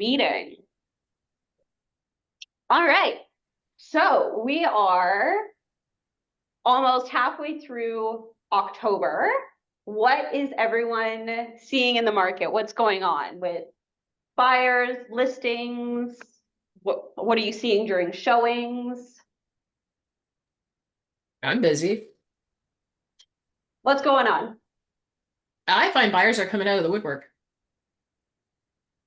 meeting. All right. So we are almost halfway through October. What is everyone seeing in the market? What's going on with buyers, listings? What are you seeing during showings? I'm busy. What's going on? I find buyers are coming out of the woodwork.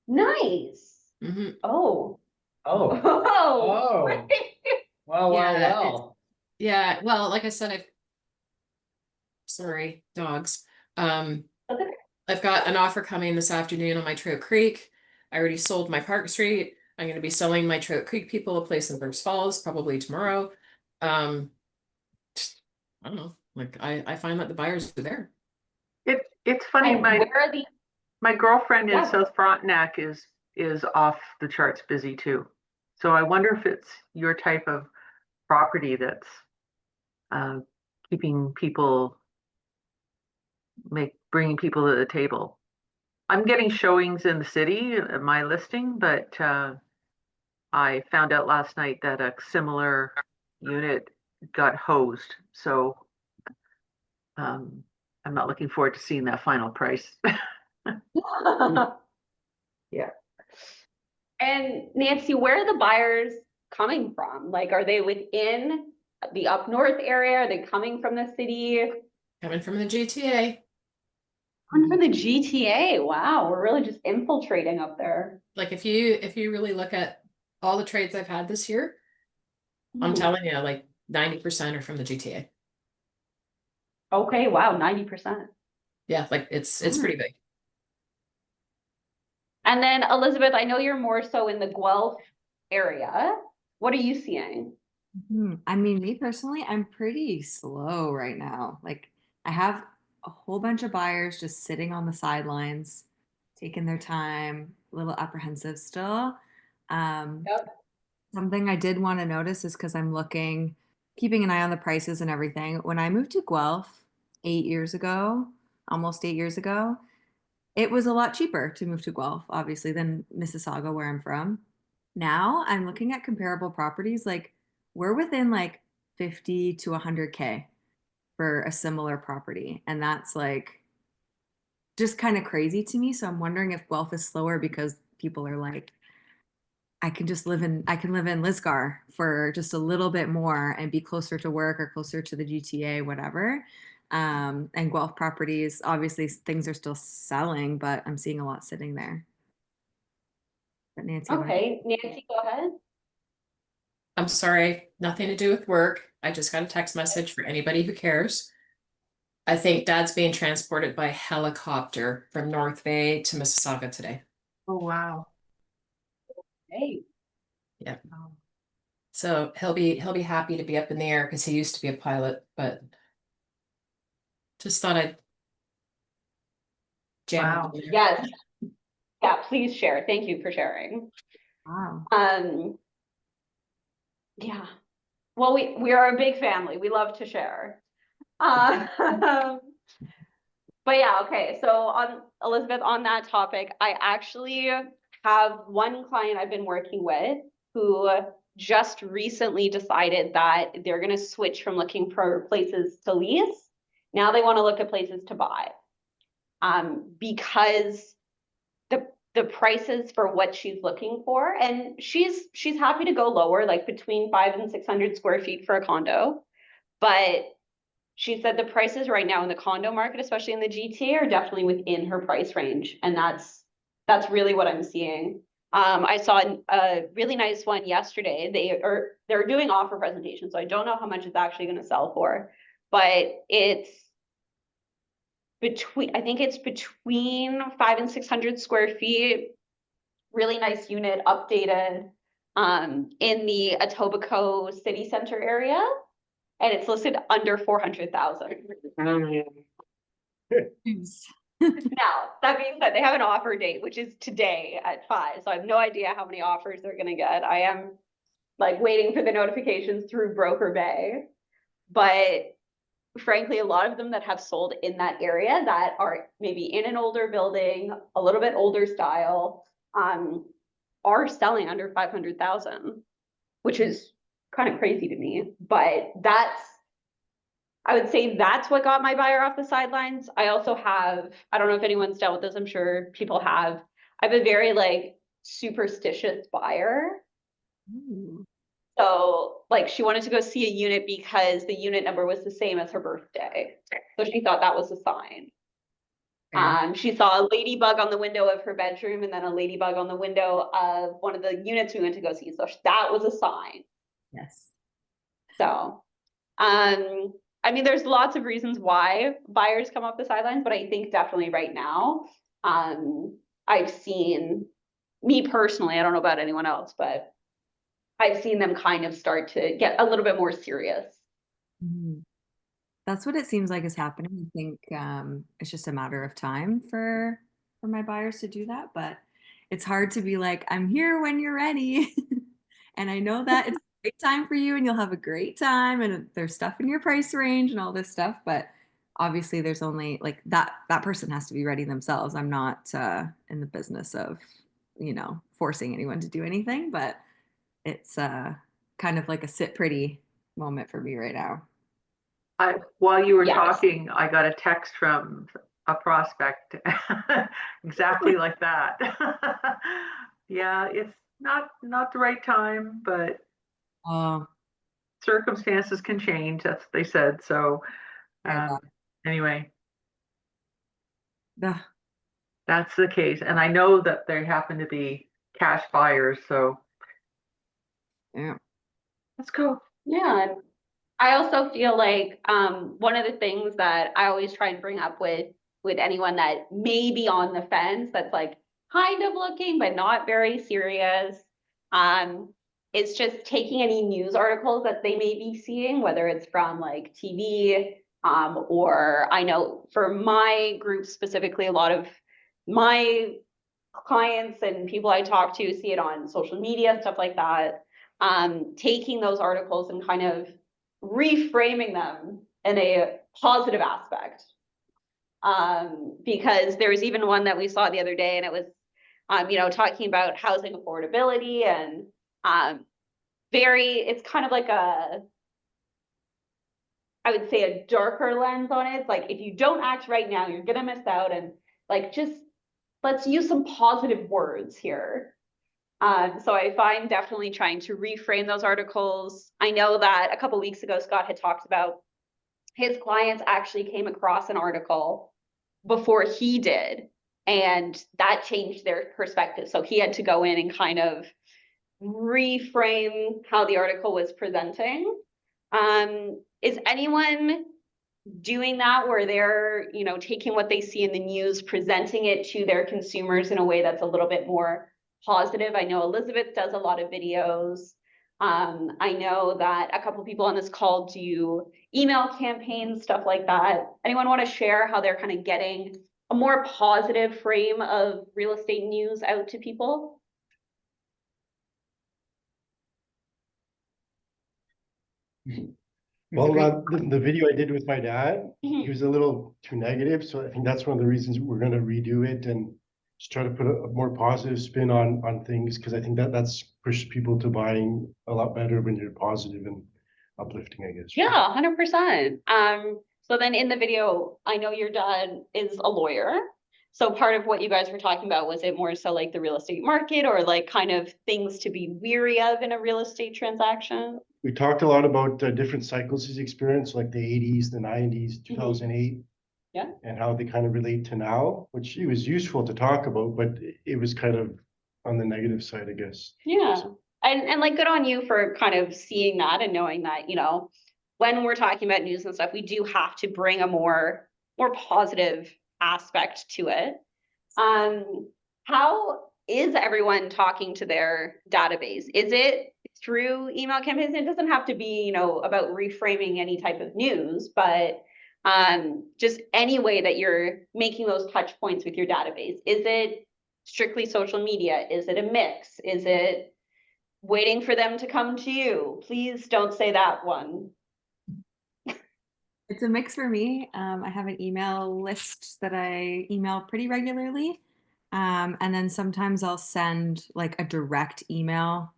Nice. Hmm. Oh. Oh, Oh. oh, well, well, Yeah, it's well. yeah. Well, like I said, sorry, dogs. Um, Okay. I've got an offer coming this afternoon on my Trout Creek. I already sold my Park Street. I'm going to be selling my Trout Creek people a place in Bruce Falls probably tomorrow. Um, I don't know. Like I find that the buyers are there. It's funny, And my where are the, my girlfriend in yeah, South Frontenac is off the charts busy too. So I wonder if it's your type of property that's uh, keeping people, bringing people to the table. I'm getting showings in the city, my listing, but I found out last night that a similar unit got hosed. So um, I'm not looking forward to seeing that final price. Yeah. And Nancy, where are the buyers coming from? Like, are they within the up north area? Are they coming from the city? Coming from the GTA. Coming from the GTA. Wow, we're really just infiltrating up there. Like if you really look at all the trades I've had this year, I'm Hmm. telling you, like 90% are from the GTA. Okay, wow, 90%. Yeah, like it's Mm. pretty big. And then Elizabeth, I know you're more so in the Guelph area. What are you seeing? I mean, me personally, I'm pretty slow right now. Like, I have a whole bunch of buyers just sitting on the sidelines, taking their time, a little apprehensive still. Um, Yep. Something I did want to notice is because I'm looking, keeping an eye on the prices and everything. When I moved to Guelph 8 years ago, almost 8 years ago, it was a lot cheaper to move to Guelph, obviously, than Mississauga, where I'm from. Now I'm looking at comparable properties. Like we're within like 50 to 100K for a similar property. And that's like just kind of crazy to me. So I'm wondering if Guelph is slower because people are like, I can live in Lisgar for just a little bit more and be closer to work or closer to the GTA, whatever. And Guelph properties, obviously things are still selling, but I'm seeing a lot sitting there. But Nancy, what? Okay, Nancy, go ahead. I'm sorry, nothing to do with work. I just got a text message for anybody who cares. I think Dad's being transported by helicopter from North Bay to Mississauga today. Oh, wow. Hey. Yeah. Oh. So he'll be happy to be up in the air because he used to be a pilot, but just thought I'd jam on Wow. in there. Yes. Yeah, please share. Thank you for sharing. Wow. Um, yeah. Well, we are a big family. We love to share. Um, but yeah, okay. So on Elizabeth, on that topic, I actually have one client I've been working with who just recently decided that they're going to switch from looking for places to lease. Now they want to look at places to buy. Because the prices for what she's looking for, and she's happy to go lower, like between 500 and 600 square feet for a condo, but she said the prices right now in the condo market, especially in the GTA, are definitely within her price range, and that's really what I'm seeing. I saw a really nice one yesterday. They're doing offer presentations, so I don't know how much it's actually going to sell for, but I think it's between 500 and 600 square feet. Really nice unit, updated, in the Etobicoke city center area, and it's listed under 400,000. Now, that being said, they have an offer date, which is today at 5. So I have no idea how many offers they're gonna get. I am like waiting for the notifications through Broker Bay. But frankly, a lot of them that have sold in that area that are maybe in an older building, a little bit older style, are selling under 500,000, which is kind of crazy to me, but I would say that's what got my buyer off the sidelines. I also have, I don't know if anyone's dealt with this, I'm sure people have. I have a very like superstitious buyer. Ooh. So like she wanted to go see a unit because the unit number was the same as her birthday. So she thought that was a sign. Fair. She saw a ladybug on the window of her bedroom and then a ladybug on the window of one of the units we went to go see. So that was a sign. Yes. So, I mean, there's lots of reasons why buyers come off the sidelines, but I think definitely right now, I've seen me personally, I don't know about anyone else, but I've seen them kind of start to get a little bit more serious. Mhm. That's what it seems like is happening. I think it's just a matter of time for my buyers to do that, but it's hard to be like, I'm here when you're ready. And I know that it's a great time for you and you'll have a great time and there's stuff in your price range and all this stuff, but obviously there's only like that person has to be ready themselves. I'm not in the business of, forcing anyone to do anything, but it's kind of like a sit pretty moment for me right now. While you were Yes. talking, I got a text from a prospect exactly like that. Yeah, it's not the right time, but Oh, circumstances can change. That's what they said. So yeah. anyway, Ugh. that's the case. And I know that they happen to be cash buyers. So Yeah. let's go. Yeah. And I also feel like one of the things that I always try and bring up with anyone that may be on the fence that's like kind of looking but not very serious, is just taking any news articles that they may be seeing, whether it's from like TV, or I know for my group specifically, a lot of my clients and people I talk to see it on social media, stuff like that. Taking those articles and kind of reframing them in a positive aspect. Because there was even one that we saw the other day and it was, talking about housing affordability and it's kind of like I would say a darker lens on it. It's like, if you don't act right now, you're gonna miss out, and like, just let's use some positive words here. So I find definitely trying to reframe those articles. I know that a couple weeks ago, Scott had talked about his clients actually came across an article before he did, and that changed their perspective. So he had to go in and kind of reframe how the article was presenting. Is anyone doing that where they're, taking what they see in the news, presenting it to their consumers in a way that's a little bit more positive? I know Elizabeth does a lot of videos. I know that a couple people on this call do email campaigns, stuff like that. Anyone want to share how they're kind of getting a more positive frame of real estate news out to people? Well, the video I did with my dad, he was a little too negative, so I think that's one of the reasons we're gonna redo it and just try to put a more positive spin on things, because I think that's pushed people to buying a lot better when you're positive and uplifting, I guess. Yeah, 100%. So then in the video, I know your dad is a lawyer. So part of what you guys were talking about, was it more so like the real estate market or like kind of things to be weary of in a real estate transaction? We talked a lot about different cycles he's experienced, like the 80s, the 90s, 2008. Yeah. And how they kind of relate to now, which it was useful to talk about, but it was kind of on the negative side, I guess. Yeah. And like, good on you for kind of seeing that and knowing that, when we're talking about news and stuff, we do have to bring a more positive aspect to it. How is everyone talking to their database? Is it through email campaigns? It doesn't have to be, about reframing any type of news, but just any way that you're making those touch points with your database. Is it strictly social media? Is it a mix? Is it waiting for them to come to you? Please don't say that one. It's a mix for me. I have an email list that I email pretty regularly. And then sometimes I'll send like a direct email,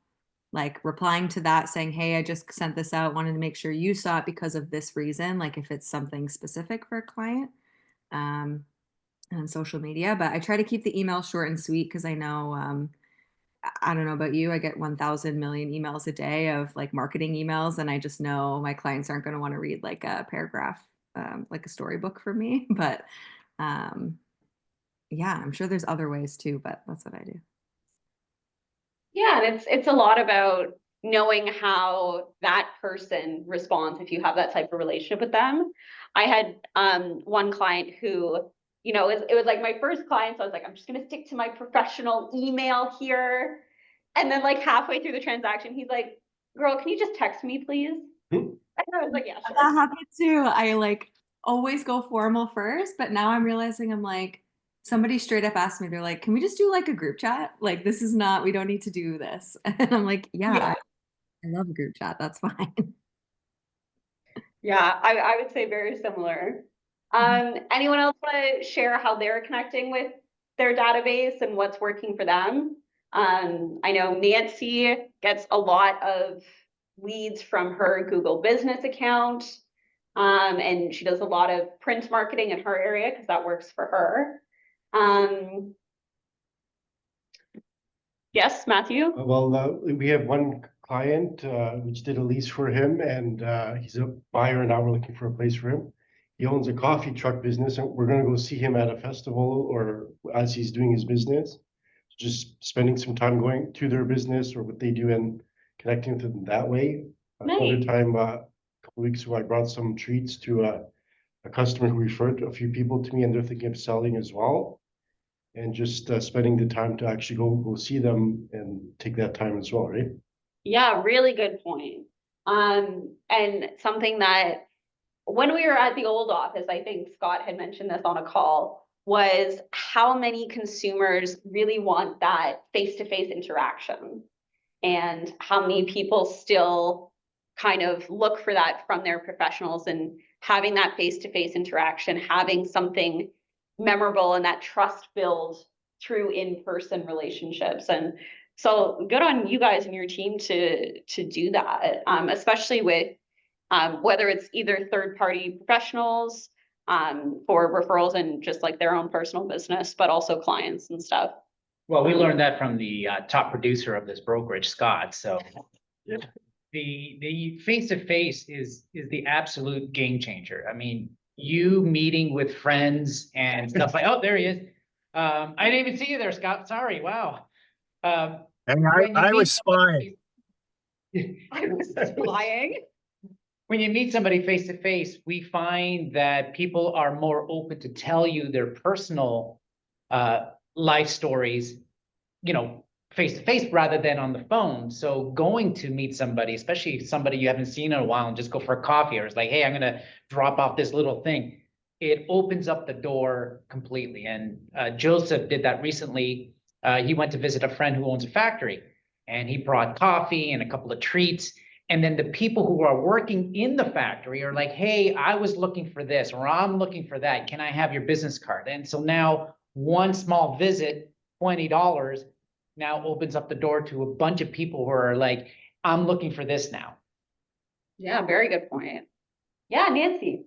like replying to that saying, hey, I just sent this out, wanted to make sure you saw it because of this reason, like if it's something specific for a client. And on social media, but I try to keep the email short and sweet because I know I don't know about you, I get 1,000 million emails a day of like marketing emails, and I just know my clients aren't going to want to read like a paragraph, like a storybook from me. But um, yeah, I'm sure there's other ways too, but that's what I do. Yeah, and it's a lot about knowing how that person responds if you have that type of relationship with them. I had one client who, it was like my first client, so I was like, I'm just gonna stick to my professional email here. And then like halfway through the transaction, he's like, girl, can you just text me, please? And I was like, yeah, That sure. happened too. I like always go formal first, but now I'm realizing I'm like, somebody straight up asked me, they're like, can we just do like a group chat? Like, this is not, we don't need to do this. And I'm like, yeah, I love a group chat. That's fine. Yeah, I would say very similar. Anyone else want to share how they're connecting with their database and what's working for them? I know Nancy gets a lot of leads from her Google business account. And she does a lot of print marketing in her area because that works for her. Yes, Matthew? We have one client, which did a lease for him, and he's a buyer, and now we're looking for a place for him. He owns a coffee truck business, and we're gonna go see him at a festival or as he's doing his business. Just spending some time going to their business or what they do and connecting with them that way. Another Nice. time, a couple weeks ago, I brought some treats to a customer who referred a few people to me, and they're thinking of selling as well. And just spending the time to actually go see them and take that time as well, right? Yeah, really good point. And something that when we were at the old office, I think Scott had mentioned this on a call, was how many consumers really want that face-to-face interaction and how many people still kind of look for that from their professionals, and having that face-to-face interaction, having something memorable and that trust build through in-person relationships. And so good on you guys and your team to do that, especially with whether it's either third-party professionals for referrals and just like their own personal business, but also clients and stuff. Well, we learned that from the top producer of this brokerage, Scott, so. Yep. The face-to-face is the absolute game changer. I mean, you meeting with friends and stuff like, oh, there he is. I didn't even see you there, Scott, sorry, wow. And when you I meet was spying. I was spying. When you meet somebody face to face, we find that people are more open to tell you their personal life stories, face to face rather than on the phone. So going to meet somebody, especially somebody you haven't seen in a while, and just go for a coffee, or it's like, hey, I'm gonna drop off this little thing. It opens up the door completely. And Joseph did that recently. He went to visit a friend who owns a factory, and he brought coffee and a couple of treats. And then the people who are working in the factory are like, hey, I was looking for this, or I'm looking for that. Can I have your business card? And so now one small visit, $20, now opens up the door to a bunch of people who are like, I'm looking for this now. Yeah, very good point. Yeah, Nancy.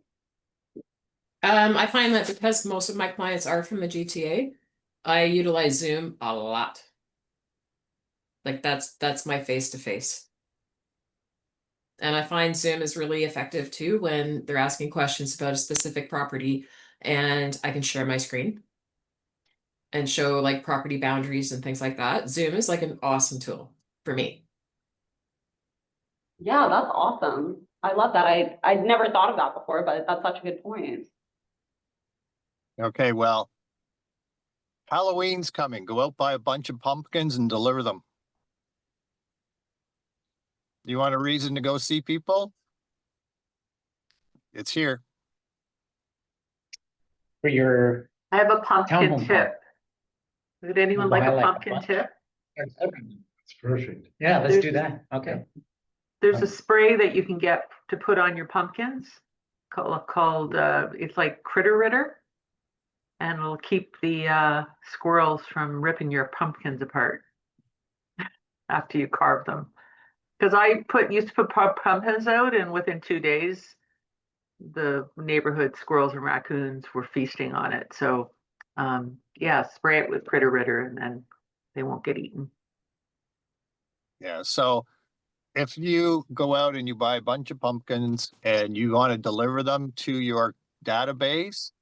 I find that because most of my clients are from the GTA, I utilize Zoom a lot. Like that's my face to face. And I find Zoom is really effective too when they're asking questions about a specific property, and I can share my screen and show like property boundaries and things like that. Zoom is like an awesome tool for me. Yeah, that's awesome. I love that. I'd never thought of that before, but that's such a good point. Okay, well, Halloween's coming. Go out, buy a bunch of pumpkins and deliver them. You want a reason to go see people? It's here. For your I have a pumpkin Townhome tip. Would anyone like a pumpkin tip? It's perfect. Yeah, let's do that. Okay. There's a spray that you can get to put on your pumpkins called it's like Critter Ritter. And it'll keep the squirrels from ripping your pumpkins apart after you carve them. Because I used to put pumpkins out, and within 2 days, the neighborhood squirrels and raccoons were feasting on it. So, yeah, spray it with Critter Ritter, and then they won't get eaten. Yeah, so if you go out and you buy a bunch of pumpkins and you want to deliver them to your database,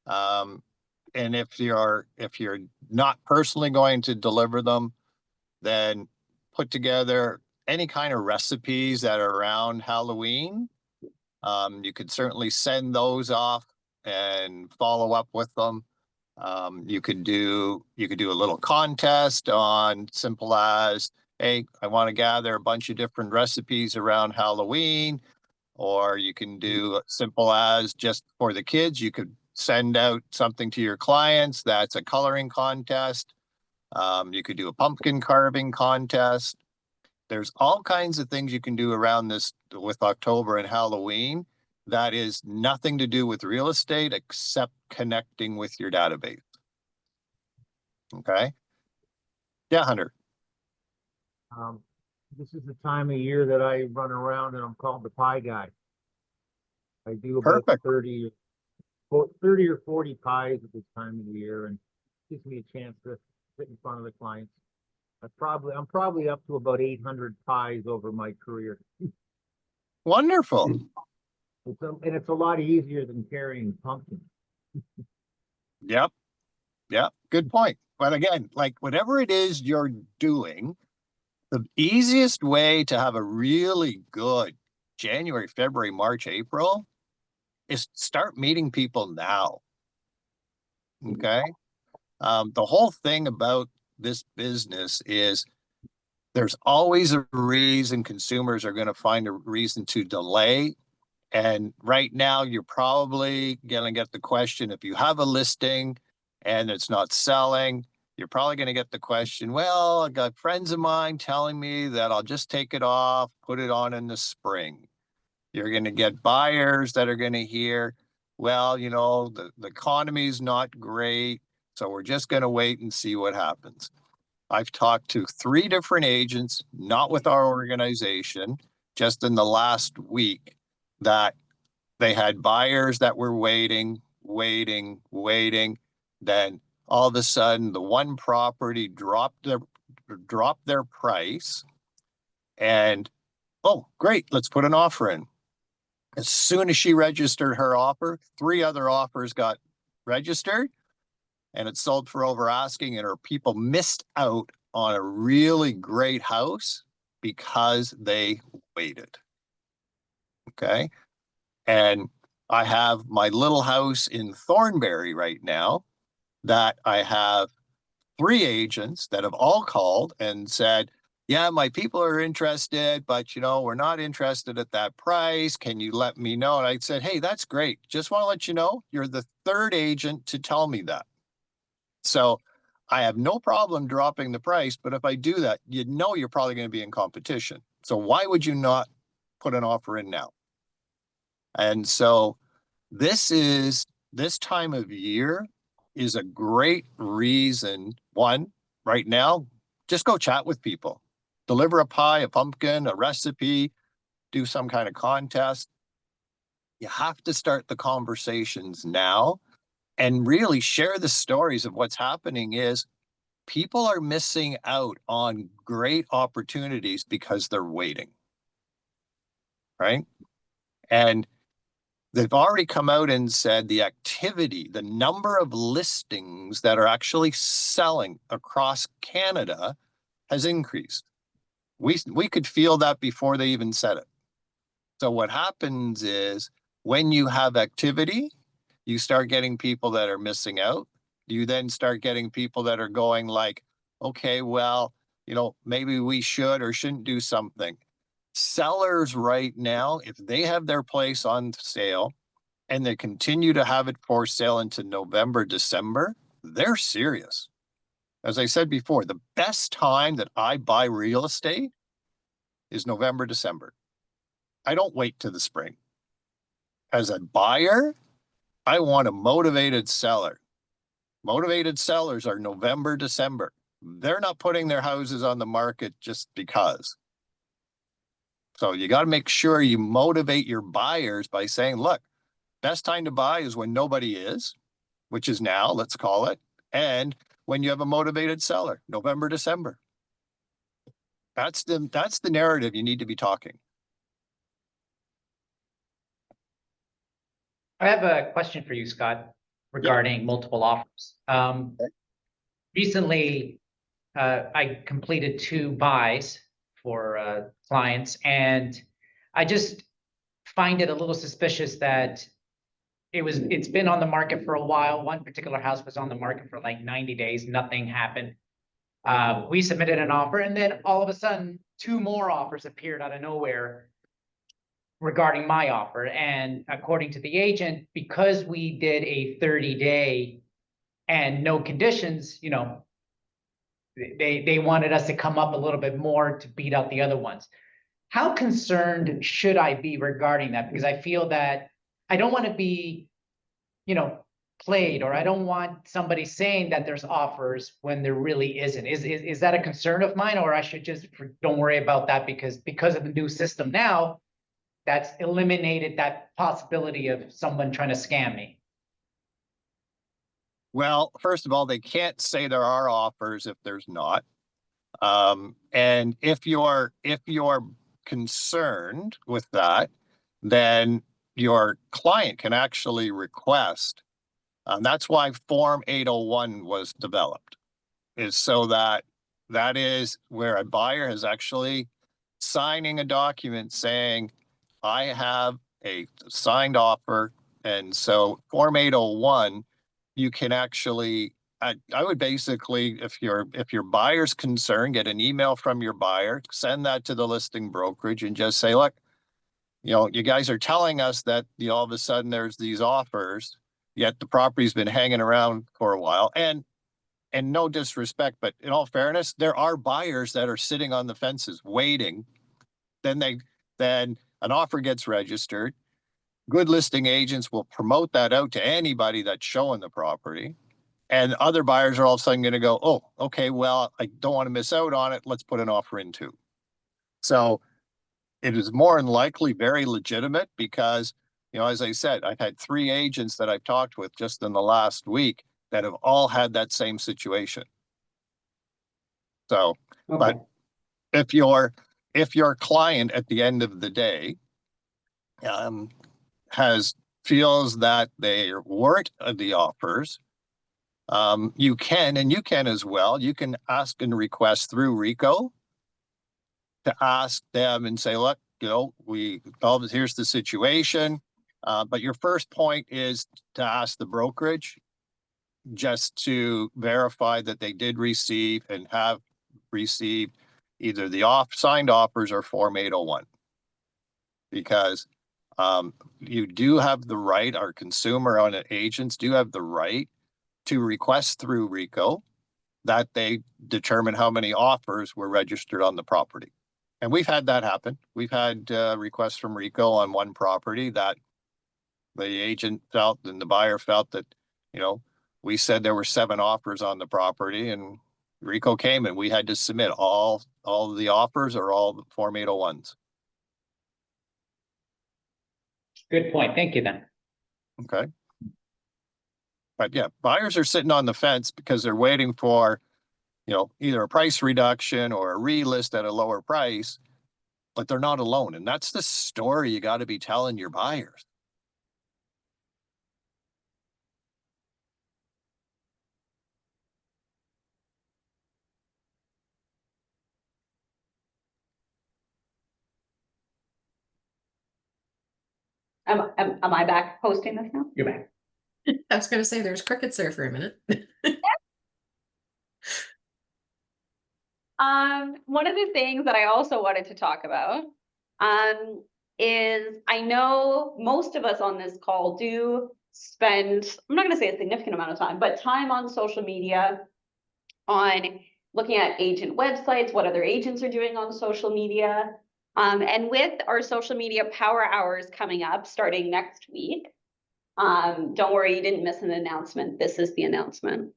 and if you're not personally going to deliver them, then put together any kind of recipes that are around Halloween. You could certainly send those off and follow up with them. You could do a little contest on simple as, hey, I want to gather a bunch of different recipes around Halloween. Or you can do simple as just for the kids, you could send out something to your clients that's a coloring contest. You could do a pumpkin carving contest. There's all kinds of things you can do around this with October and Halloween that is nothing to do with real estate except connecting with your database. Okay. Yeah, Hunter. This is the time of year that I run around and I'm called the pie guy. I do about Perfect. 30 or 40 pies at this time of the year, and gives me a chance to sit in front of the clients. I'm probably up to about 800 pies over my career. Wonderful. It's a lot easier than carrying pumpkins. Yep. Yep. Good point. But again, like whatever it is you're doing, the easiest way to have a really good January, February, March, April is start meeting people now. Okay. The whole thing about this business is there's always a reason consumers are going to find a reason to delay. And right now, you're probably going to get the question if you have a listing and it's not selling, you're probably going to get the question, well, I got friends of mine telling me that I'll just take it off, put it on in the spring. You're going to get buyers that are going to hear, well, you know, the economy's not great, so we're just going to wait and see what happens. I've talked to 3 different agents, not with our organization, just in the last week, that they had buyers that were waiting. Then all of a sudden, the one property dropped their price, and oh, great, let's put an offer in. As soon as she registered her offer, 3 other offers got registered, and it sold for over asking, and her people missed out on a really great house because they waited. Okay. And I have my little house in Thornbury right now that I have 3 agents that have all called and said, yeah, my people are interested, but you know, we're not interested at that price. Can you let me know? And I said, hey, that's great. Just want to let you know, you're the 3rd agent to tell me that. So I have no problem dropping the price, but if I do that, you know, you're probably going to be in competition. So why would you not put an offer in now? And so this time of year is a great reason. One, right now, just go chat with people, deliver a pie, a pumpkin, a recipe, do some kind of contest. You have to start the conversations now and really share the stories of what's happening. Is people are missing out on great opportunities because they're waiting, right? And they've already come out and said the activity, the number of listings that are actually selling across Canada has increased. We could feel that before they even said it. So what happens is when you have activity, you start getting people that are missing out. You then start getting people that are going like, okay, well, you know, maybe we should or shouldn't do something. Sellers right now, if they have their place on sale and they continue to have it for sale into November, December, they're serious. As I said before, the best time that I buy real estate is November, December. I don't wait to the spring. As a buyer, I want a motivated seller. Motivated sellers are November, December. They're not putting their houses on the market just because. So you got to make sure you motivate your buyers by saying, look, best time to buy is when nobody is, which is now, let's call it. And when you have a motivated seller, November, December. That's the narrative you need to be talking. I have a question for you, Scott, regarding multiple offers. Recently, I completed 2 buys for clients, and I just find it a little suspicious that it's been on the market for a while. One particular house was on the market for like 90 days, nothing happened. We submitted an offer, and then all of a sudden 2 more offers appeared out of nowhere regarding my offer. And according to the agent, because we did a 30-day and no conditions, you know, they wanted us to come up a little bit more to beat out the other ones. How concerned should I be regarding that? Because I feel that I don't want to be, you know, played, or I don't want somebody saying that there's offers when there really isn't. Is that a concern of mine, or I should just don't worry about that because of the new system now, that's eliminated that possibility of someone trying to scam me? Well, first of all, they can't say there are offers if there's not. And if you're concerned with that, then your client can actually request. That's why Form 801 was developed, is so that is where a buyer is actually signing a document saying, I have a signed offer. And so Form 801, you can actually, I would basically, if your buyer's concerned, get an email from your buyer, send that to the listing brokerage and just say, look, you know, you guys are telling us that all of a sudden there's these offers, yet the property's been hanging around for a while. And no disrespect, but in all fairness, there are buyers that are sitting on the fences waiting. Then an offer gets registered. Good listing agents will promote that out to anybody that's showing the property. And other buyers are all of a sudden going to go, oh, okay, well, I don't want to miss out on it. Let's put an offer in too. So it is more than likely very legitimate because, you know, as I said, I've had 3 agents that I've talked with just in the last week that have all had that same situation. So, Okay. but if your client at the end of the day feels that they weren't the offers, you can as well. You can ask and request through RICO to ask them and say, look, you know, here's the situation. But your first point is to ask the brokerage just to verify that they did receive and have received either the signed offers or Form 801. Because you do have the right, our consumer on agents do have the right to request through RICO that they determine how many offers were registered on the property. And we've had that happen. We've had requests from RICO on one property that the agent felt and the buyer felt that, you know, we said there were 7 offers on the property, and RICO came and we had to submit all of the offers or all the Form 801s. Good point. Thank you then. Okay. But yeah, buyers are sitting on the fence because they're waiting for, you know, either a price reduction or a relist at a lower price, but they're not alone. And that's the story you got to be telling your buyers. Am I back hosting this now? You're back. I was going to say there's crickets there for a minute. One of the things that I also wanted to talk about is I know most of us on this call do spend, I'm not going to say a significant amount of time, but time on social media, on looking at agent websites, what other agents are doing on social media. And with our social media power hours coming up starting next week, Don't worry, you didn't miss an announcement. This is the announcement.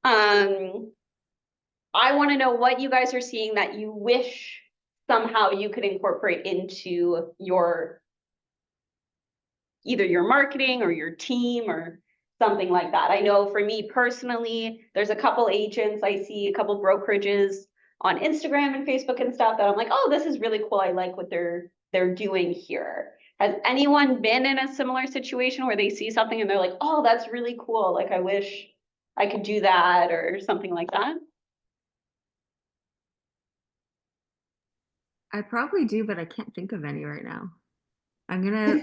I want to know what you guys are seeing that you wish somehow you could incorporate into your either your marketing or your team or something like that. I know for me personally, there's a couple agents, I see a couple brokerages on Instagram and Facebook and stuff that I'm like, oh, this is really cool. I like what they're doing here. Has anyone been in a similar situation where they see something and they're like, oh, that's really cool. Like, I wish I could do that or something like that? I probably do, but I can't think of any right now. I'm gonna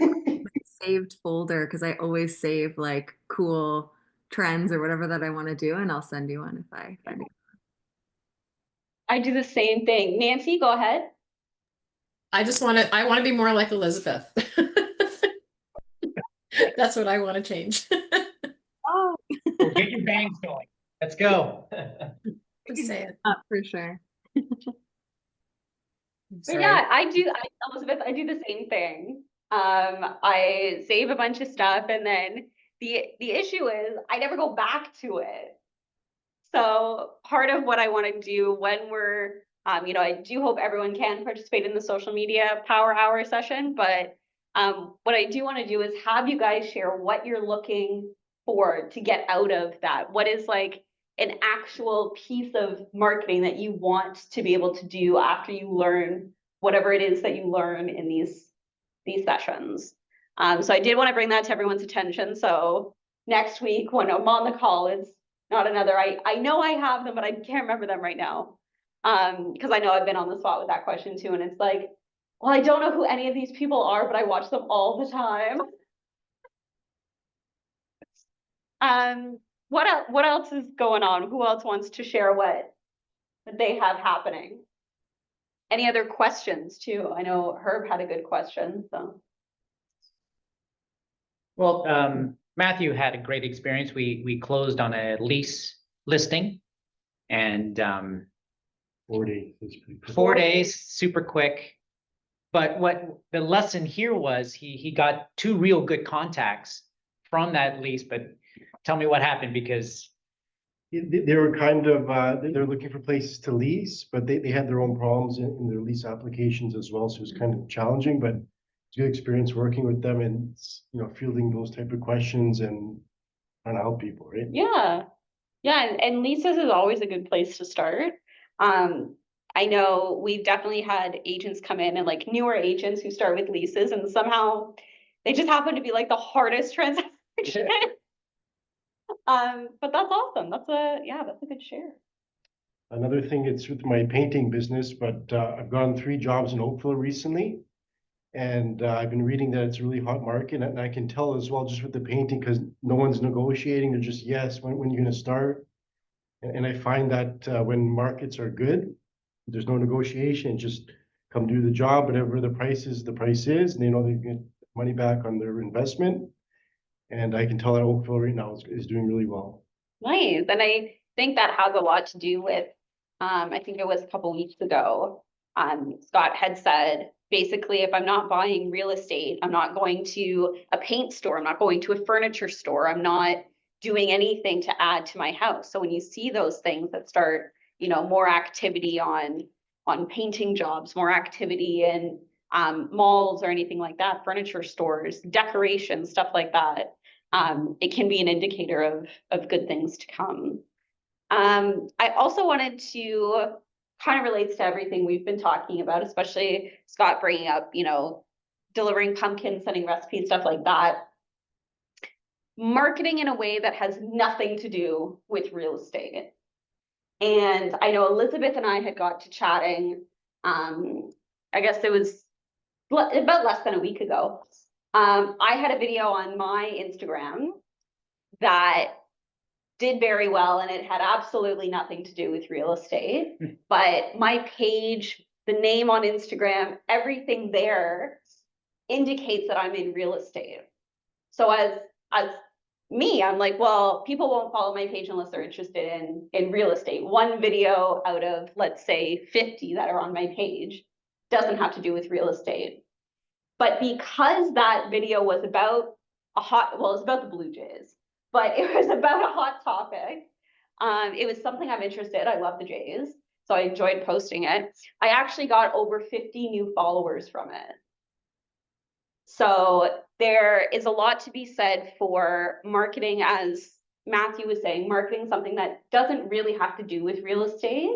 saved folder because I always save like cool trends or whatever that I want to do, and I'll send you one if I find it. I do the same thing. Nancy, go ahead. I want to be more like Elizabeth. That's what I want to change. Oh, Well, get your bangs going. Let's go. Just say it. for sure. But yeah, Elizabeth, I do the same thing. I save a bunch of stuff and then the issue is I never go back to it. So part of what I want to do when we're, I do hope everyone can participate in the social media power hour session, but what I do want to do is have you guys share what you're looking for to get out of that. What is like an actual piece of marketing that you want to be able to do after you learn whatever it is that you learn in these sessions. So I did want to bring that to everyone's attention. So next week when I'm on the call, it's not another, I know I have them, but I can't remember them right now. Because I know I've been on the spot with that question too. And it's like, well, I don't know who any of these people are, but I watch them all the time. What else is going on? Who else wants to share what they have happening? Any other questions too? I know Herb had a good question, so. Well, Matthew had a great experience. We closed on a lease listing and 4 days is pretty quick. 4 days, super quick. But what the lesson here was, he got 2 real good contacts from that lease. But tell me what happened, because They were kind of, they're looking for places to lease, but they had their own problems in their lease applications as well. So it was kind of challenging, but it's a good experience working with them and, fielding those type of questions and trying to help people, right? Yeah. Yeah, and leases is always a good place to start. I know we've definitely had agents come in and like newer agents who start with leases and somehow they just happen to be like the hardest transaction. But that's awesome. That's a good share. Another thing, it's with my painting business, but I've gone 3 jobs in Oakville recently. And I've been reading that it's a really hot market, and I can tell as well just with the painting, because no one's negotiating. They're just, yes, when you're gonna start. And I find that when markets are good, there's no negotiation, just come do the job, whatever the price is, and they know they get money back on their investment. And I can tell that Oakville right now is doing really well. Nice. And I think that has a lot to do with, I think it was a couple weeks ago, Scott had said, basically, if I'm not buying real estate, I'm not going to a paint store, I'm not going to a furniture store, I'm not doing anything to add to my house. So when you see those things that start, more activity on painting jobs, more activity in malls or anything like that, furniture stores, decoration, stuff like that, it can be an indicator of good things to come. I also wanted to kind of relates to everything we've been talking about, especially Scott bringing up, delivering pumpkins, sending recipes, stuff like that. Marketing in a way that has nothing to do with real estate. And I know Elizabeth and I had got to chatting, I guess it was about less than a week ago. I had a video on my Instagram that did very well, and it had absolutely nothing to do with real estate. But my page, the name on Instagram, everything there indicates that I'm in real estate. So as me, I'm like, well, people won't follow my page unless they're interested in real estate. One video out of, let's say, 50 that are on my page doesn't have to do with real estate. But because that video was about it was about the Blue Jays, but it was about a hot topic. It was something I'm interested. I love the Jays, so I enjoyed posting it. I actually got over 50 new followers from it. So there is a lot to be said for marketing, as Matthew was saying, marketing something that doesn't really have to do with real estate,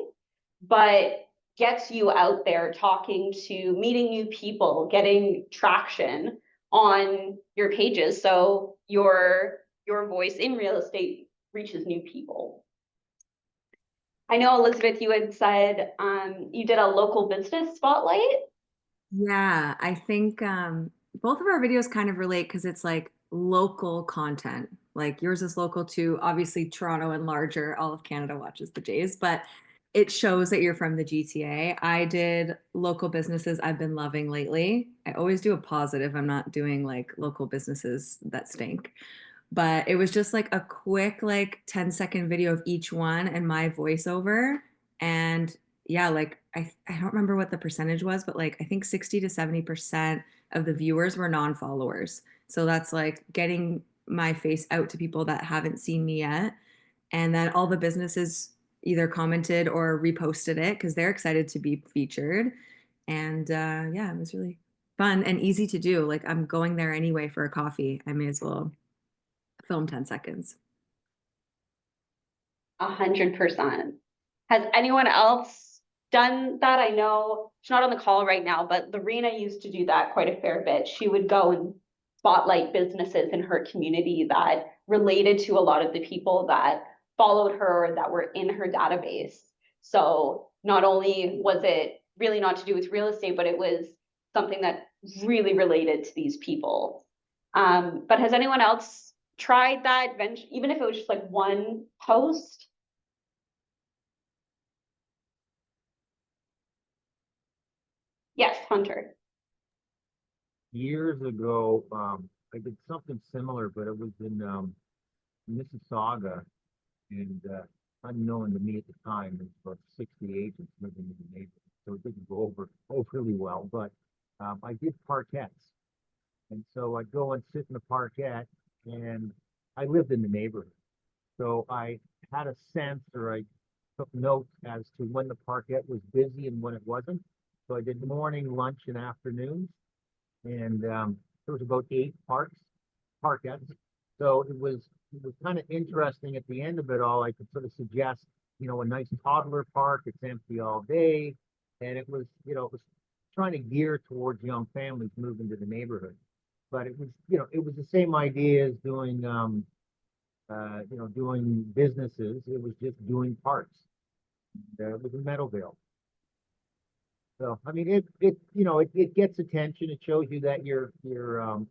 but gets you out there talking to, meeting new people, getting traction on your pages. So your voice in real estate reaches new people. I know, Elizabeth, you had said you did a local business spotlight. Yeah, I think both of our videos kind of relate because it's like local content. Like yours is local to obviously Toronto and larger. All of Canada watches the Jays, but it shows that you're from the GTA. I did local businesses I've been loving lately. I always do a positive. I'm not doing like local businesses that stink. But it was just like a quick like 10-second video of each one and my voiceover. And yeah, like I don't remember what the percentage was, but like I think 60 to 70% of the viewers were non-followers. So that's like getting my face out to people that haven't seen me yet. And then all the businesses either commented or reposted it because they're excited to be featured. And yeah, it was really fun and easy to do. Like I'm going there anyway for a coffee. I may as well film 10 seconds. 100%. Has anyone else done that? I know she's not on the call right now, but Lorena used to do that quite a fair bit. She would go and spotlight businesses in her community that related to a lot of the people that followed her or that were in her database. So not only was it really not to do with real estate, but it was something that really related to these people. But has anyone else tried that, even if it was just like one post? Yes, Hunter. Years ago, I did something similar, but it was in Mississauga, and unknown to me at the time, there was about 60 agents living in the neighborhood, so it didn't go overly well. But I did parquets, and so I'd go and sit in the parquet, and I lived in the neighborhood, so I had a sense, or I took notes as to when the parquet was busy and when it wasn't. So I did morning, lunch, and afternoons, and there was about 8 parquets. So it was kind of interesting at the end of it all. I could sort of suggest, a nice toddler park. It's empty all day, and it was trying to gear towards young families moving to the neighborhood. But it was it was the same idea as doing doing businesses. It was just doing parks. It was in Meadowvale. So I mean, it gets attention. It shows you that you're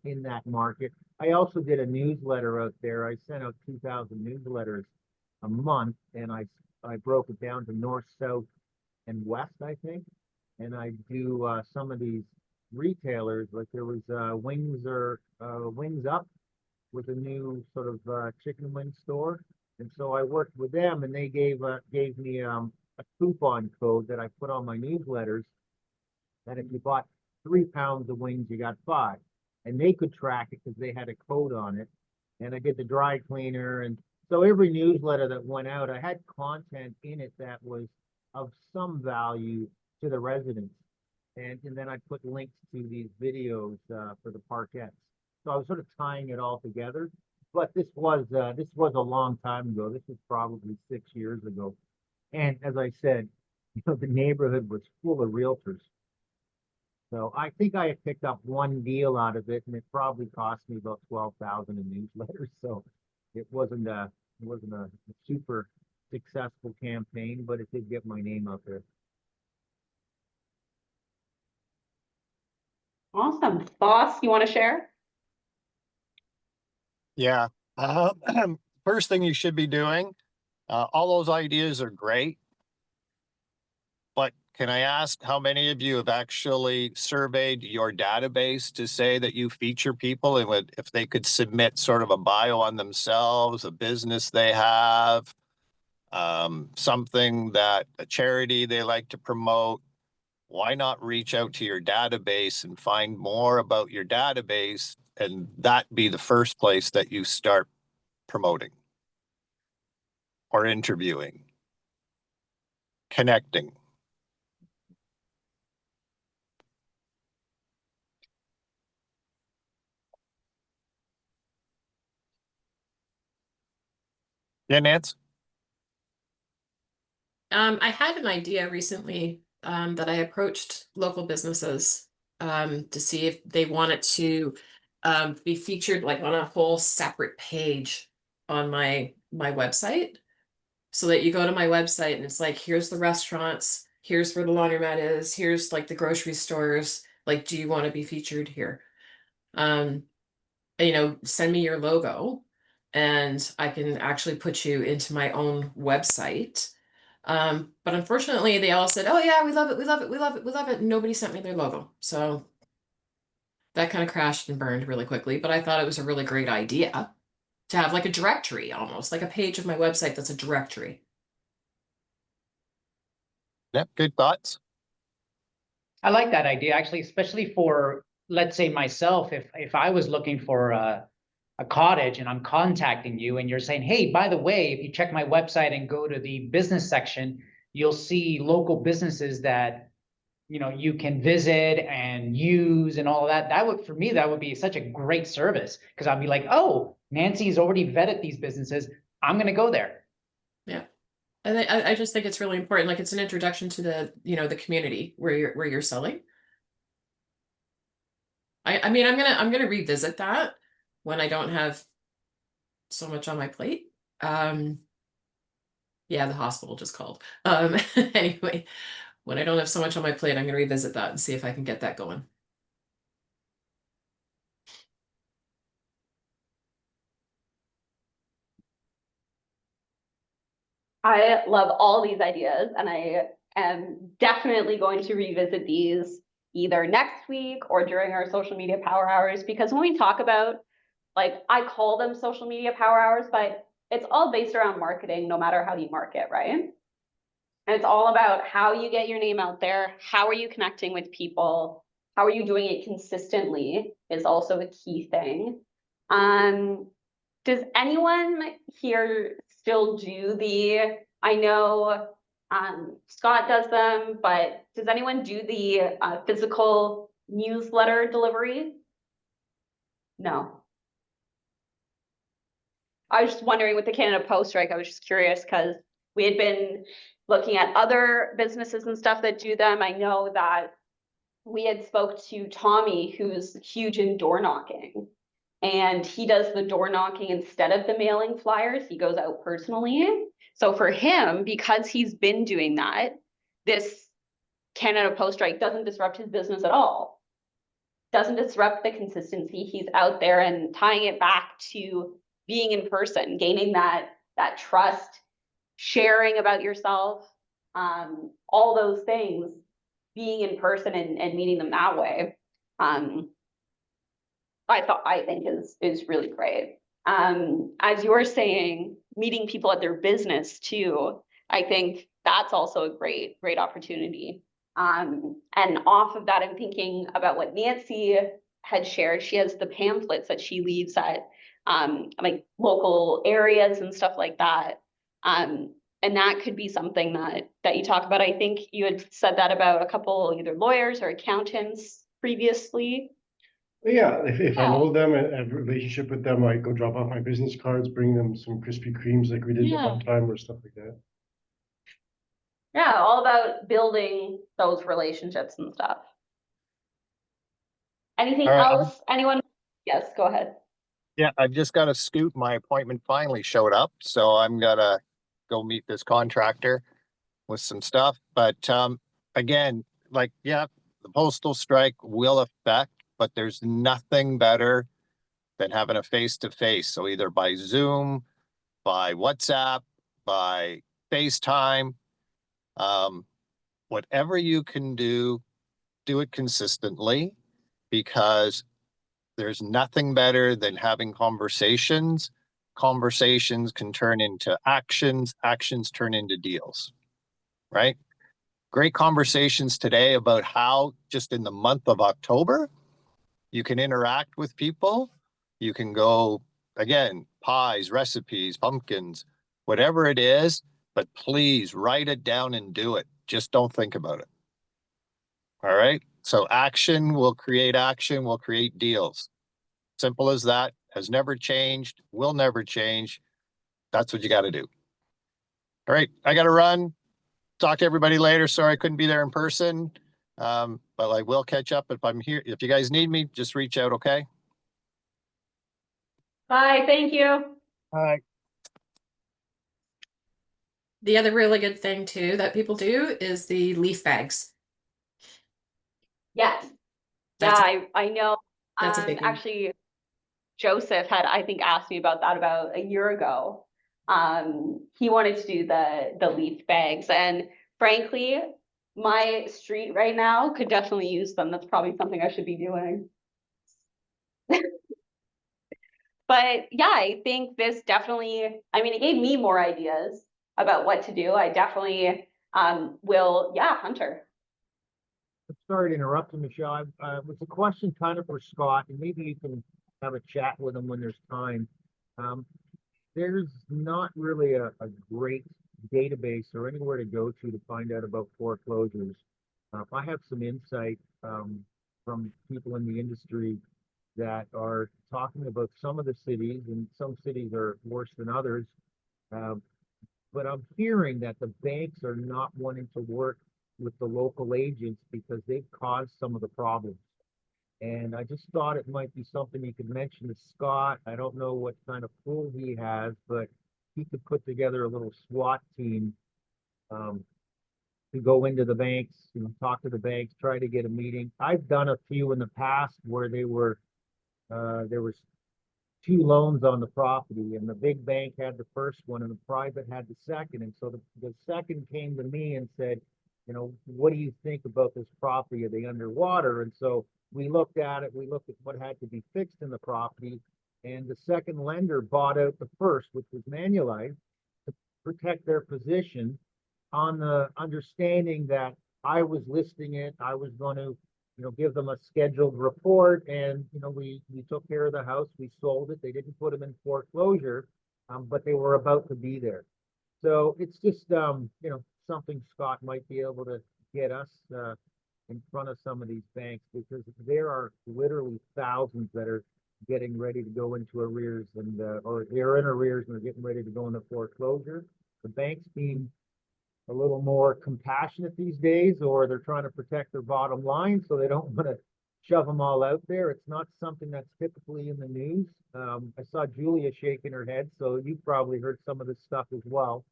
in that market. I also did a newsletter out there. I sent out 2,000 newsletters a month, and I broke it down to north, south, and west, I think. And I do some of these retailers, like there was Wings Up with a new sort of chicken wing store, and so I worked with them, and they gave me a coupon code that I put on my newsletters, that if you bought 3 pounds of wings, you got 5. And they could track it because they had a code on it. And I did the dry cleaner. And so every newsletter that went out, I had content in it that was of some value to the residents. And then I put links to these videos for the parquets. So I was sort of tying it all together. But this was a long time ago. This was probably 6 years ago. And as I said, the neighborhood was full of realtors. So I think I had picked up one deal out of it, and it probably cost me about 12,000 in newsletters. So it wasn't a super successful campaign, but it did get my name out there. Awesome. Boss, you want to share? Yeah. First thing you should be doing, all those ideas are great. But can I ask how many of you have actually surveyed your database to say that you feature people and if they could submit sort of a bio on themselves, a business they have, something that a charity they like to promote? Why not reach out to your database and find more about your database and that be the first place that you start promoting or interviewing, connecting. Yeah, Nance? I had an idea recently that I approached local businesses to see if they wanted to be featured like on a whole separate page on my website. So that you go to my website and it's like, here's the restaurants, here's where the laundromat is, here's like the grocery stores. Like, do you want to be featured here? And, send me your logo and I can actually put you into my own website. But unfortunately they all said, oh yeah, we love it, we love it, we love it, we love it. And nobody sent me their logo. So that kind of crashed and burned really quickly, but I thought it was a really great idea to have like a directory, almost like a page of my website that's a directory. Yeah, good thoughts. I like that idea, actually, especially for, let's say myself, if I was looking for a cottage and I'm contacting you and you're saying, hey, by the way, if you check my website and go to the business section, you'll see local businesses that, you can visit and use and all of that. That would, for me, that would be such a great service, because I'd be like, oh, Nancy's already vetted these businesses. I'm going to go there. Yeah. I just think it's really important. Like it's an introduction to the community where you're selling. I mean, I'm gonna revisit that when I don't have so much on my plate. Yeah, the hospital just called. Anyway, when I don't have so much on my plate, I'm gonna revisit that and see if I can get that going. I love all these ideas, and I am definitely going to revisit these either next week or during our social media power hours, because when we talk about, like, I call them social media power hours, but it's all based around marketing, no matter how you market, right? And it's all about how you get your name out there, how are you connecting with people, how are you doing it consistently is also a key thing. Does anyone here still do I know Scott does them, but does anyone do the physical newsletter delivery? No. I was just wondering with the Canada Post strike, I was just curious because we had been looking at other businesses and stuff that do them. I know that we had spoke to Tommy, who's huge in door knocking, and he does the door knocking instead of the mailing flyers. He goes out personally. So for him, because he's been doing that, this Canada Post strike doesn't disrupt his business at all. Doesn't disrupt the consistency. He's out there and tying it back to being in person, gaining that trust, sharing about yourself, all those things, being in person and meeting them that way. I think is really great. As you were saying, meeting people at their business too, I think that's also a great opportunity. And off of that, I'm thinking about what Nancy had shared. She has the pamphlets that she leaves at like local areas and stuff like that. And that could be something that you talk about. I think you had said that about a couple either lawyers or accountants previously. Yeah, if I Yeah. know them and have a relationship with them, I go drop off my business cards, bring them some Krispy Kremes like we did Yeah. one time or stuff like that. Yeah, all about building those relationships and stuff. Anything All right, else? Anyone? Yes, go ahead. Yeah, I've just got to scoot. My appointment finally showed up, so I'm gonna go meet this contractor with some stuff. But again, like, yeah, the postal strike will affect, but there's nothing better than having a face-to-face. So either by Zoom, by WhatsApp, by FaceTime, whatever you can do it consistently, because there's nothing better than having conversations. Conversations can turn into actions. Actions turn into deals, right? Great conversations today about how just in the month of October, You can interact with people. You can go, again, pies, recipes, pumpkins, whatever it is, but please write it down and do it. Just don't think about it. All right. So action will create deals. Simple as that. Has never changed, will never change. That's what you got to do. All right. I got to run. Talk to everybody later. Sorry I couldn't be there in person. But I will catch up if I'm here. If you guys need me, just reach out. Okay. Bye, thank you. The other really good thing too that people do is the leaf bags. Yes. That's a- Yeah, I know. that's a big one. Actually, Joseph had, I think, asked me about that about a year ago. He wanted to do the leaf bags, and frankly, my street right now could definitely use them. That's probably something I should be doing. But yeah, I think this definitely, I mean, it gave me more ideas about what to do. I definitely will, yeah, Hunter. I'm sorry to interrupt you, Michelle. It was a question kind of for Scott, and maybe you can have a chat with him when there's time. There's not really a great database or anywhere to go to find out about foreclosures. I have some insight from people in the industry that are talking about some of the cities, and some cities are worse than others. But I'm hearing that the banks are not wanting to work with the local agents because they've caused some of the problems. And I just thought it might be something you could mention to Scott. I don't know what kind of pool he has, but he could put together a little SWAT team to go into the banks, talk to the banks, try to get a meeting. I've done a few in the past where there was 2 loans on the property, and the big bank had the first one and the private had the second. And so the second came to me and said, what do you think about this property? Are they underwater? And so we looked at it, we looked at what had to be fixed in the property, and the second lender bought out the first, which was Manulife, to protect their position on the understanding that I was listing it, I was going to give them a scheduled report, and we took care of the house, we sold it. They didn't put them in foreclosure, but they were about to be there. So it's just something Scott might be able to get us in front of some of these banks, because there are literally thousands that are getting ready to go into arrears, and or they're in arrears and they're getting ready to go into foreclosure. The banks being a little more compassionate these days, or they're trying to protect their bottom line, so they don't want to shove them all out there. It's not something that's typically in the news. I saw Julia shaking her head, so you probably heard some of this stuff as well.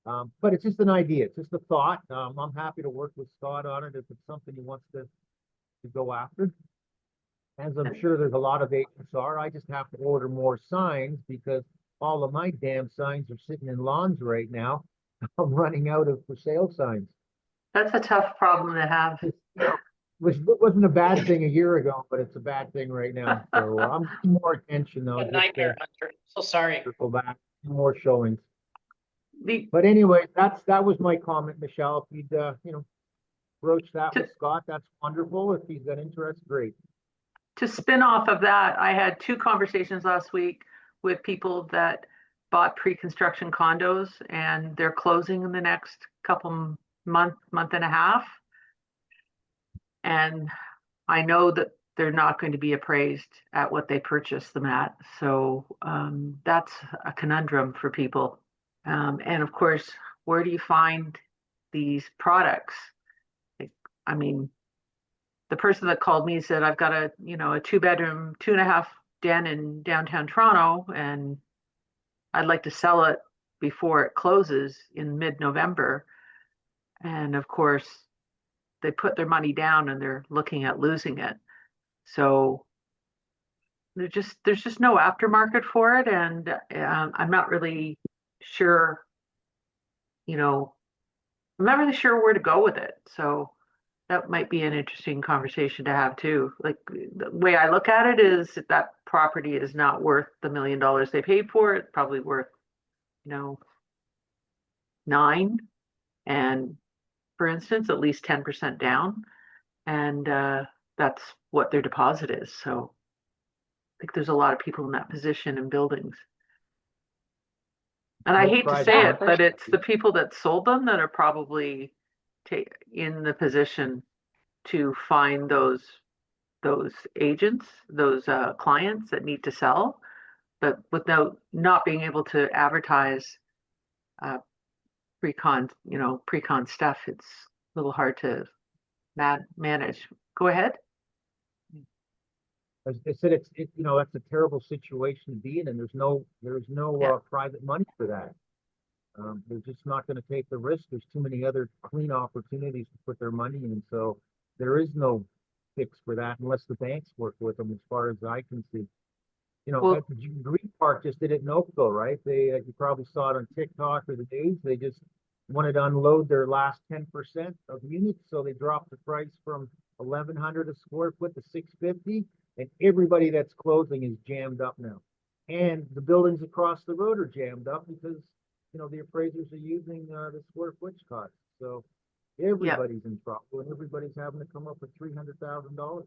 But it's just an idea, it's just a thought. I'm happy to work with Scott on it if it's something he wants to go after. As I'm sure there's a lot of agents are. I just have to order more signs because all of my damn signs are sitting in lawns right now. I'm running out of for sale signs. That's a tough problem to have. Which wasn't a bad thing a year ago, but it's a bad thing right now. So I'm getting more attention though. A nightmare, Hunter. So sorry. Circle back, more showings. The, But anyway, that was my comment, Michelle. If you'd broach that with Scott, that's wonderful. If he's got interest, great. to spin off of that, I had 2 conversations last week with people that bought pre-construction condos, and they're closing in the next couple month and a half. And I know that they're not going to be appraised at what they purchased them at. So that's a conundrum for people. And of course, where do you find these products? I mean, the person that called me said, I've got a 2-bedroom, 2.5 den in downtown Toronto, and I'd like to sell it before it closes in mid-November. And of course, they put their money down and they're looking at losing it. So there's just no aftermarket for it. And I'm not really sure, I'm not really sure where to go with it. So that might be an interesting conversation to have too. Like, the way I look at it is that property is not worth the $1 million they paid for it. It's probably worth, 9, and for instance, at least 10% down. And that's what their deposit is. So I think there's a lot of people in that position in buildings. And I No hate to private say Yeah, it, for but it's the people that sold them that are probably in the position to find those agents, those clients that need to sell, but without not being able to advertise pre-con stuff, it's a little hard to manage. Go ahead. As I said, you know, that's a terrible situation to be in, and there's no Yeah. private money for that. They're just not going to take the risk. There's too many other clean opportunities to put their money in, so there is no fix for that unless the banks work with them, as far as I can see. You know, Well- at the Green Park just did it in Oakville, right? They you probably saw it on TikTok or the news. They just wanted to unload their last 10% of units, so they dropped the price from 1,100 a square foot to 650, and everybody that's closing is jammed up now. And the buildings across the road are jammed up because, you know, the appraisers are using the square footage cost. So everybody's in trouble, and everybody's having to come up with $300,000.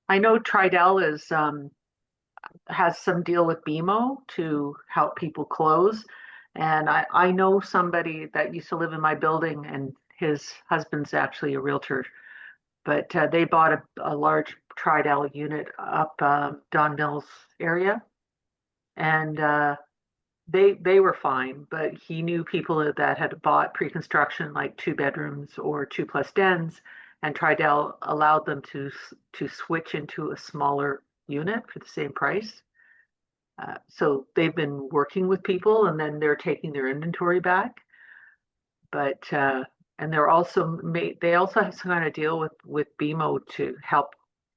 I know Tridel has some deal with BMO to help people close. And I know somebody that used to live in my building, and his husband's actually a realtor, but they bought a large Tridel unit up Don Mills area. And they were fine, but he knew people that had bought pre-construction, like 2 bedrooms or 2+ dens, and Tridel allowed them to switch into a smaller unit for the same price. So they've been working with people, and then they're taking their inventory back. But and they also have some kind of deal with BMO to help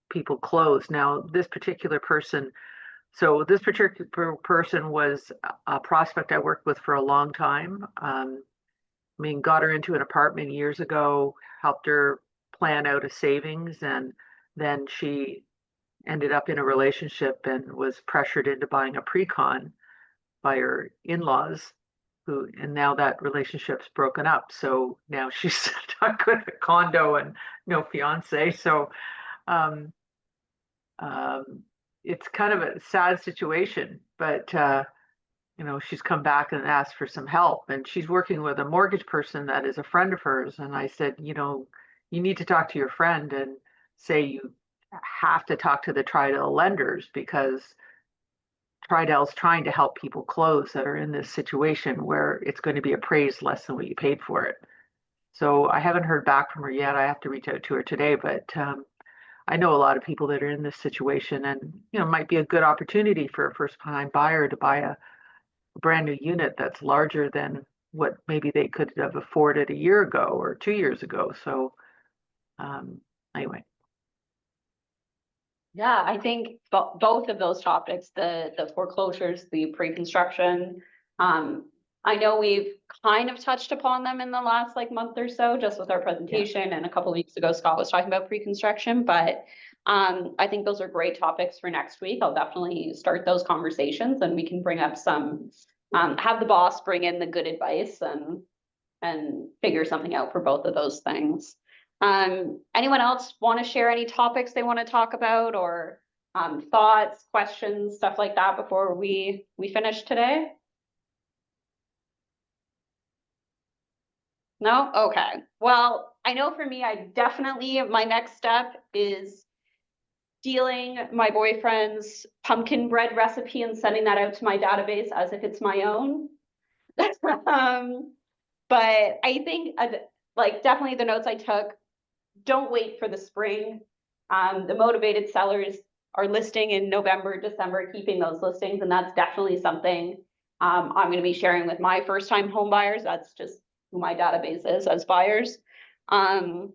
people close. Now, this particular person was a prospect I worked with for a long time. I mean, got her into an apartment years ago, helped her plan out a savings, and then she ended up in a relationship and was pressured into buying a pre-con by her in-laws, and now that relationship's broken up. So now she's stuck with a condo and no fiance. So um, it's kind of a sad situation, but you know, she's come back and asked for some help, and she's working with a mortgage person that is a friend of hers. And I said, you know, you need to talk to your friend and say you have to talk to the Tridel lenders, because Tridel's trying to help people close that are in this situation where it's going to be appraised less than what you paid for it. So I haven't heard back from her yet. I have to reach out to her today, but I know a lot of people that are in this situation, and you know, it might be a good opportunity for a first-time buyer to buy a brand new unit that's larger than what maybe they could have afforded a year ago or 2 years ago. So anyway. Yeah, I think both of those topics, the foreclosures, the pre-construction, I know we've kind of touched upon them in the last like month or so, just with our presentation, and a couple of weeks ago, Scott was talking about pre-construction, but I think those are great topics for next week. I'll definitely start those conversations, and we can bring up some, have the boss bring in the good advice and figure something out for both of those things. Anyone else want to share any topics they want to talk about, or thoughts, questions, stuff like that before we finish today? No? Okay. Well, I know for me, my next step is stealing my boyfriend's pumpkin bread recipe and sending that out to my database as if it's my own. But I think like definitely the notes I took, don't wait for the spring. The motivated sellers are listing in November, December, keeping those listings. And that's definitely something I'm going to be sharing with my first time home buyers. That's just who my database is as buyers. And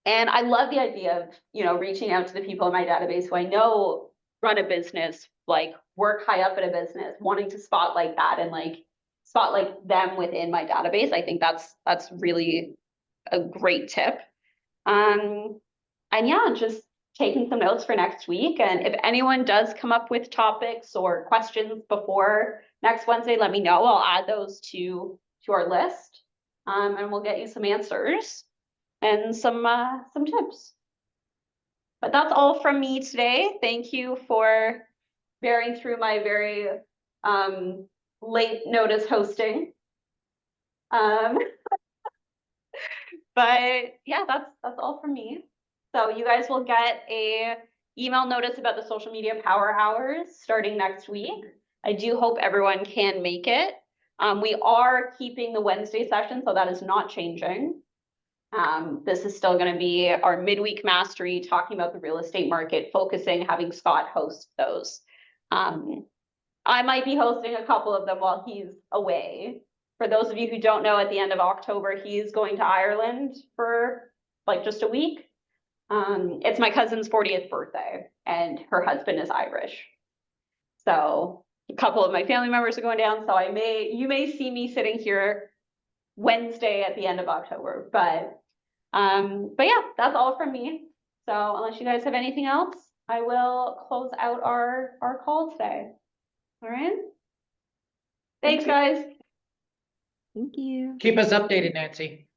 I love the idea of, you know, reaching out to the people in my database who I know run a business, like work high up in a business, wanting to spotlight that and like spotlight them within my database. I think that's really a great tip. And yeah, just taking some notes for next week. And if anyone does come up with topics or questions before next Wednesday, let me know. I'll add those to our list. And we'll get you some answers and some tips. But that's all from me today. Thank you for bearing through my very late notice hosting. But yeah, that's all from me. So you guys will get a email notice about the social media power hours starting next week. I do hope everyone can make it. We are keeping the Wednesday session, so that is not changing. This is still going to be our midweek mastery, talking about the real estate market, focusing, having Scott host those. I might be hosting a couple of them while he's away. For those of you who don't know, at the end of October, he's going to Ireland for like just a week. It's my cousin's 40th birthday, and her husband is Irish. So a couple of my family members are going down, so you may see me sitting here Wednesday at the end of October. But yeah, that's all from me. So unless you guys have anything else, I will close out our call today. All right. Thanks, guys. Thank you. Keep us updated, Nancy.